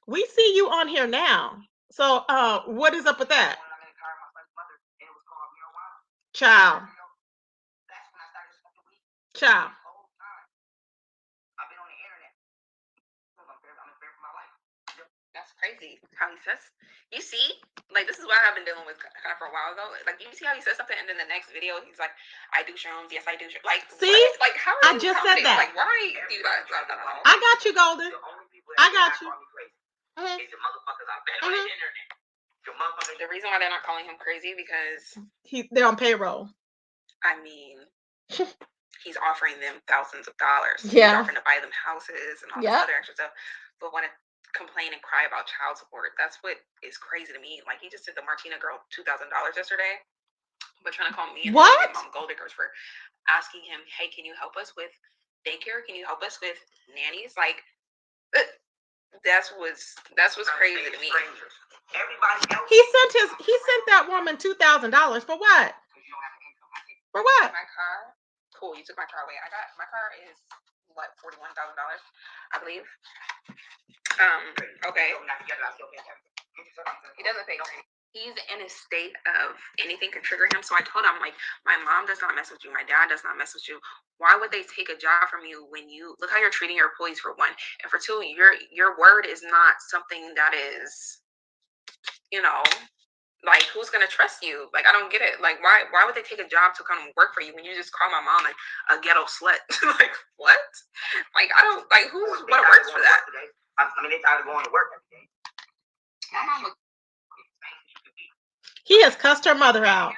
We see you on here now. So, what is up with that? Child. That's crazy how he says. You see, like, this is what I've been dealing with kind of for a while ago. Like, you see how he says something, and then the next video he's like, "I do shrooms. Yes, I do." Like, see, what? Like, how? I just said that. Like, why do you guys? I got you, Golden. I got you. The reason why they're not calling him crazy because they're on payroll. I mean, he's offering them thousands of dollars. Yeah. He's offering to buy them houses and all this other extra stuff, but want to complain and cry about child support. That's what is crazy to me. Like, he just did the Martina girl $2,000 yesterday, but trying to call me and mom gold diggers for asking him, "Hey, can you help us with daycare? Can you help us with nannies?" Like, that's what's crazy to me. He sent that woman $2,000 for what? For what? My car. Cool, you took my car away. My car is what, $41,000, I believe. Okay. He doesn't pay. He's in a state of anything can trigger him. So I told him, like, my mom does not mess with you. My dad does not mess with you. Why would they take a job from you when you look how you're treating your employees, for one, and for two, your word is not something that is, like, who's gonna trust you? Like, I don't get it. Like, why would they take a job to come work for you when you just call my mom a ghetto slut? Like, what? Like, I don't, like, what works for that? I mean, they tired of going to work every day. My mom was. He has cussed her mother out.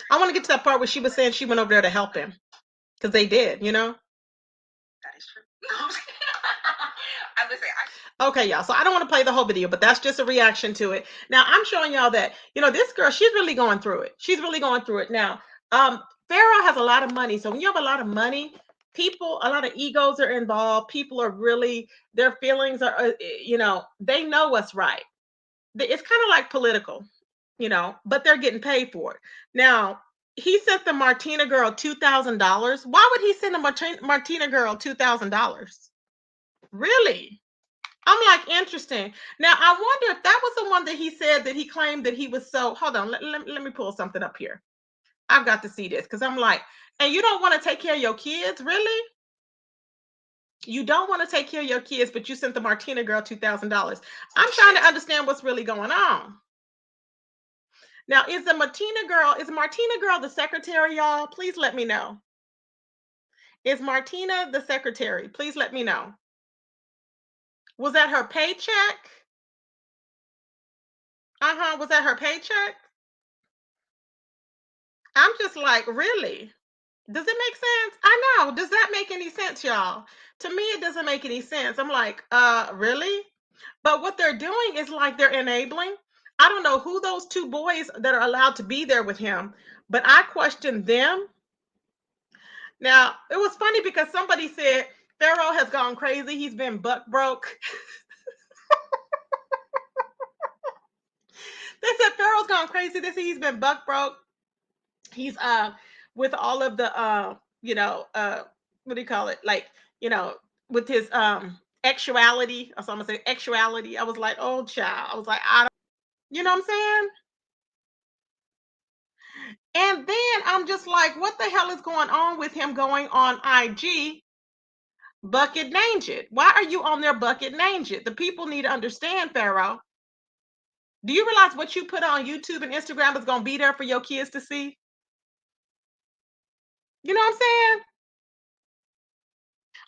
I want to get to that part where she was saying she went over there to help him, because they did, That is true. Okay, y'all. So I don't want to play the whole video, but that's just a reaction to it. Now, I'm showing y'all that, this girl, she's really going through it. She's really going through it. Now, Pharaoh has a lot of money. So when you have a lot of money, a lot of egos are involved. People are really, their feelings are, they know what's right. It's kind of like political, but they're getting paid for it. Now, he sent the Martina girl $2,000. Why would he send a Martina girl $2,000? Really? I'm like, interesting. Now, I wonder if that was the one that he said that he claimed that he was so, hold on, let me pull something up here. I've got to see this, because I'm like, and you don't want to take care of your kids, really? You don't want to take care of your kids, but you sent the Martina girl $2,000. I'm trying to understand what's really going on. Now, is Martina girl the secretary, y'all? Please let me know. Is Martina the secretary? Please let me know. Was that her paycheck? Was that her paycheck? I'm just like, really? Does it make sense? I know. Does that make any sense, y'all? To me, it doesn't make any sense. I'm like, really? But what they're doing is like they're enabling. I don't know who those two boys that are allowed to be there with him, but I question them. Now, it was funny because somebody said Pharaoh has gone crazy. He's been buck broke. They said Pharaoh's gone crazy. They said he's been buck broke. He's with all of the what do you call it? Like, with his actuality, or someone say actuality. I was like, oh child. I was like, I don't, you know what I'm saying? And then I'm just like, what the hell is going on with him going on IG Bucket Nanged. Why are you on there Bucket Nanged? The people need to understand, Pharaoh. Do you realize what you put on YouTube and Instagram is going to be there for your kids to see? You know what I'm saying?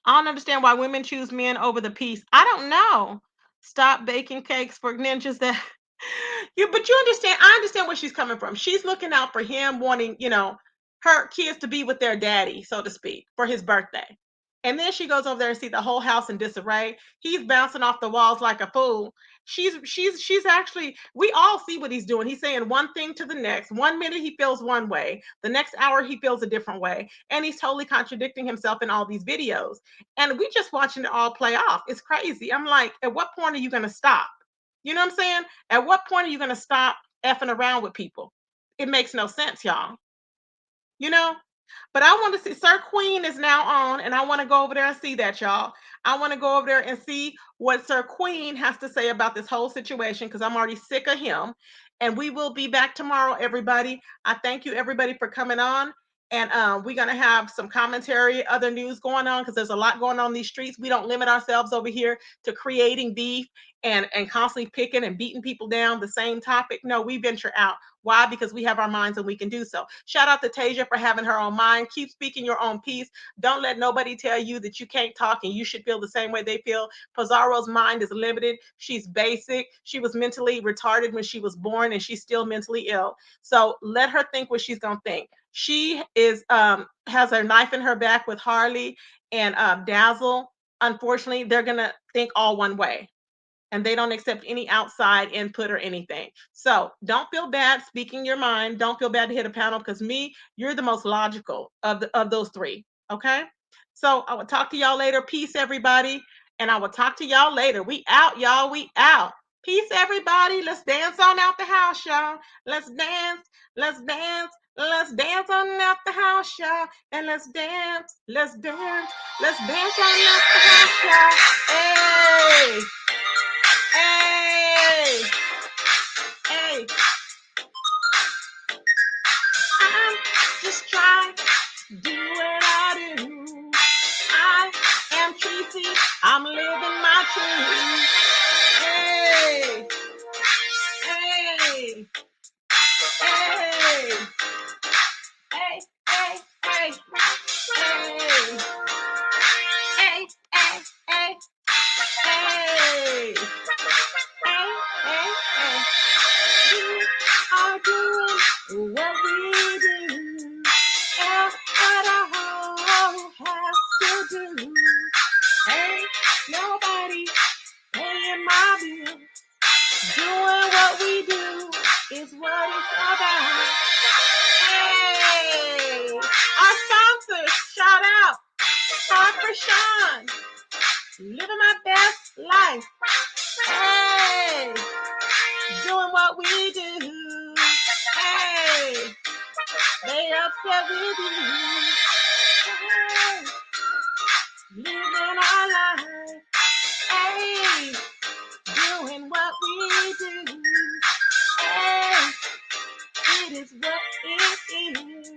I don't understand why women choose men over the peace. I don't know. Stop baking cakes for ninjas that but you understand, I understand where she's coming from. She's looking out for him, wanting, her kids to be with their daddy, so to speak, for his birthday. And then she goes over there and see the whole house in disarray. He's bouncing off the walls like a fool. She's actually, we all see what he's doing. He's saying one thing to the next. 1 minute he feels one way, the next hour he feels a different way. And he's totally contradicting himself in all these videos. And we just watching it all play off. It's crazy. I'm like, at what point are you gonna stop? You know what I'm saying? At what point are you gonna stop effing around with people? It makes no sense, y'all. You know? But I want to see Sir Queen is now on, and I want to go over there and see that, y'all. I want to go over there and see what Sir Queen has to say about this whole situation because I'm already sick of him. And we will be back tomorrow, everybody. I thank you, everybody, for coming on. And we're going to have some commentary, other news going on because there's a lot going on in these streets. We don't limit ourselves over here to creating beef and constantly picking and beating people down the same topic. No, we venture out. Why? Because we have our minds and we can do so. Shout out to Tasia for having her own mind. Keep speaking your own piece. Don't let nobody tell you that you can't talk and you should feel the same way they feel. Pizarro's mind is limited. She's basic. She was mentally retarded when she was born and she's still mentally ill. So let her think what she's going to think. She is has her knife in her back with Harley and Dazzle. Unfortunately, they're going to think all one way and they don't accept any outside input or anything. So don't feel bad speaking your mind. Don't feel bad to hit a panel because you're the most logical of those three. Okay. So I will talk to y'all later. Peace, everybody. And I will talk to y'all later. We out, y'all. We out. Peace, everybody. Let's dance on out the house, y'all. Let's dance. Let's dance. Let's dance on out the house, y'all. And let's dance. Let's dance. Let's dance on out the house, y'all. Hey. Hey, hey, I'm just trying to do what I do. I am Tracy, I'm living my truth. Hey, hey, hey, hey, hey, hey, hey, hey, hey, hey, hey, hey, hey, hey. We are doing what we do. That's what a hoe has to do. Ain't nobody paying my bills. Doing what we do is what it's about. Hey, our sponsors, shout out, Talk for Sean, living my best life. Hey, doing what we do. Hey, they upset with you. Hey, living our life. Hey, doing what we do. Hey, it is what it is.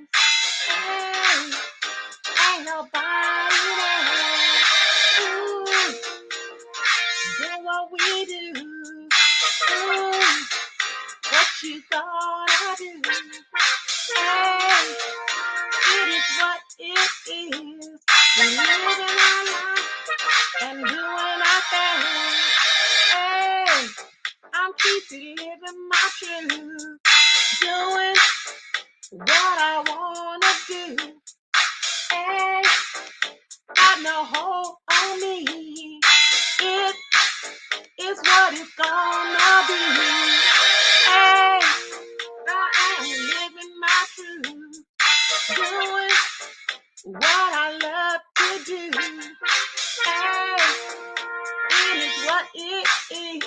Hey, ain't nobody there. Ooh, doing what we do. Ooh, what you gonna do? Hey, it is what it is. We're living our life and doing our thing. Hey, I'm keeping living my truth, doing what I wanna do. Hey, got no hold on me. It is what it's gonna be. Hey, I am living my truth, doing what I love to do. Hey, it is what it is.